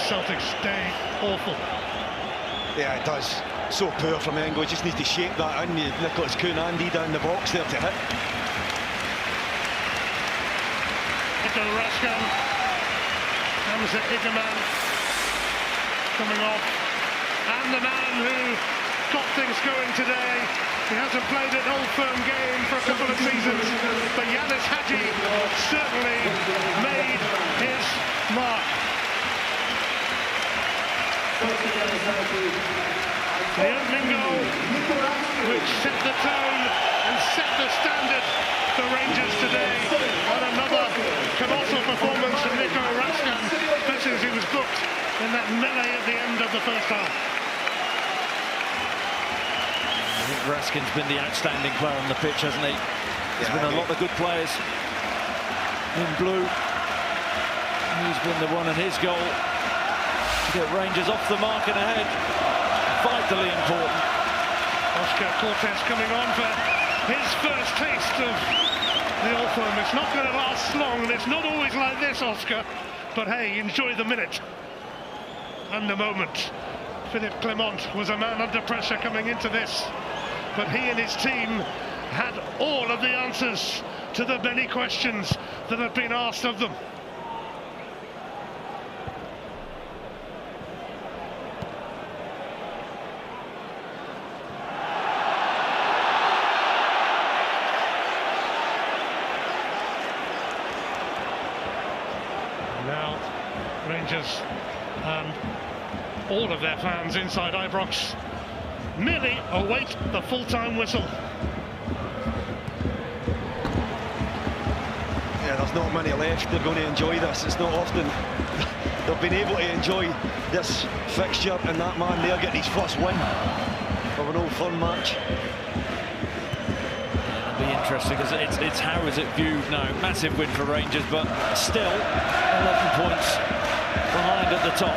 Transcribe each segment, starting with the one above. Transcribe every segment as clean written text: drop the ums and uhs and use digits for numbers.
Celtic's day awful. Yeah, it does. So poor from Engo. Just needs to shape that in. Nicholas Kuhn Andy down the box there to hit. Ito Raskan, Hamza Itaman coming off, and the man who got things going today. He hasn't played an Old Firm game for a couple of seasons, but Yanis Hadji certainly made his mark. The opening goal, which set the tone and set the standard for Rangers today, and another colossal performance from Nico Raskan, especially as he was booked in that melee at the end of the first half. I think Raskin's been the outstanding player on the pitch, hasn't he? There's been a lot of good players in blue. He's been the one in his goal to get Rangers off the mark and ahead. Vitally important. Oscar Cortés coming on for his first taste of the Old Firm. It's not going to last long, and it's not always like this, Oscar. But hey, enjoy the minute and the moment. Philippe Clement was a man under pressure coming into this, but he and his team had all of the answers to the many questions that have been asked of them. Now, Rangers and all of their fans inside Ibrox merely await the full-time whistle. Yeah, there's not many left. They're going to enjoy this. It's not often they've been able to enjoy this fixture, and that man there getting his first win of an Old Firm match. It'll be interesting because it's how is it viewed now? Massive win for Rangers, but still 11 points behind at the top.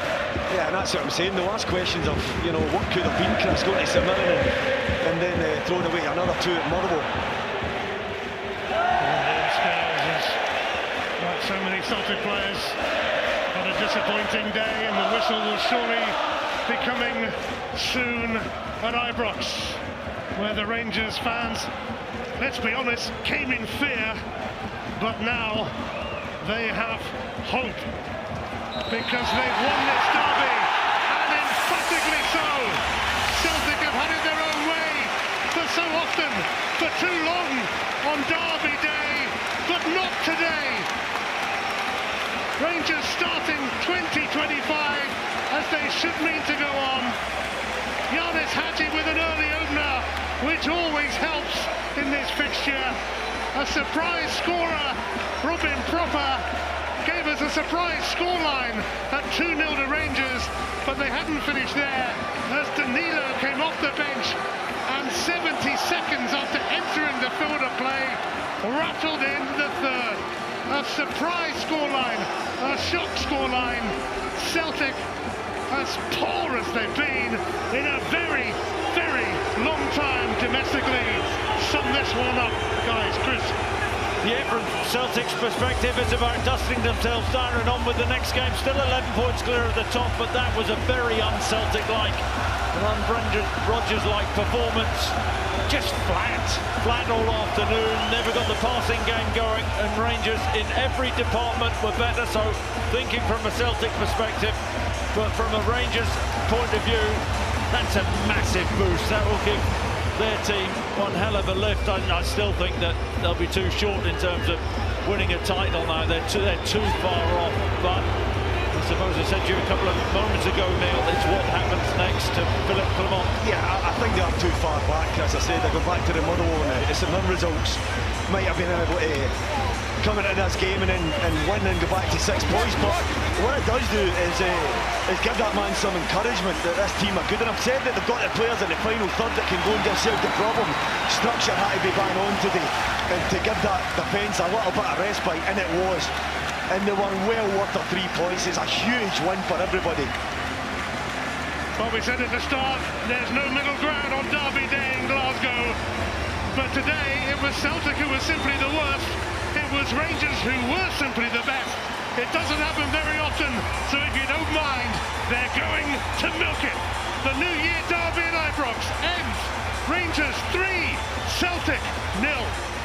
Yeah, and that's what I'm saying. The last questions of, you know, what could have been Chris going to St Mirren and then throwing away another two at Motherwell. Like so many Celtic players, had a disappointing day, and the whistle will surely be coming soon at Ibrox, where the Rangers fans, let's be honest, came in fear, but now they have hope, because they've won this derby, and emphatically so. Celtic have had it their own way for so often, for too long on Derby Day, but not today. Rangers starting 2025 as they should mean to go on. Yanis Hadji with an early opener, which always helps in this fixture. A surprise scorer, Robin Proper, gave us a surprise scoreline at 2-0 to Rangers, but they hadn't finished there as Danilo came off the bench and 70 seconds after entering the field of play rattled in the third. A surprise scoreline, a shock scoreline. Celtic, as poor as they've been in a very, very long time domestically, sum this one up, guys. Chris. Yeah, from Celtic's perspective, it's about dusting themselves down and on with the next game. Still 11 points clear of the top, but that was a very un-Celtic-like, an un-Rodgers-like performance. Just flat all afternoon. Never got the passing game going, and Rangers in every department were better. So, thinking from a Celtic perspective, but from a Rangers point of view, that's a massive boost. That will give their team one hell of a lift. I still think that they'll be too short in terms of winning a title now. They're too far off, but I suppose I said to you a couple of moments ago, Neil, it's what happens next to Philippe Clement. Yeah, I think they are too far back. As I said, they go back to the Motherwell and the St Mirren results might have been able to come into this game and win and go back to 6 points, but what it does do is give that man some encouragement that this team are good, and I've said that they've got the players in the final third that can go and give Celtic the problem. Structure had to be bang on today, and to give that defence a little bit of respite, and it was, and they were well worth the 3 points. It's a huge win for everybody. Well, we said at the start, there's no middle ground on Derby Day in Glasgow, but today it was Celtic who was simply the worst. It was Rangers who were simply the best. It doesn't happen very often, so if you don't mind, They're going to milk it. The New Year derby at Ibrox ends Rangers 3, Celtic 0.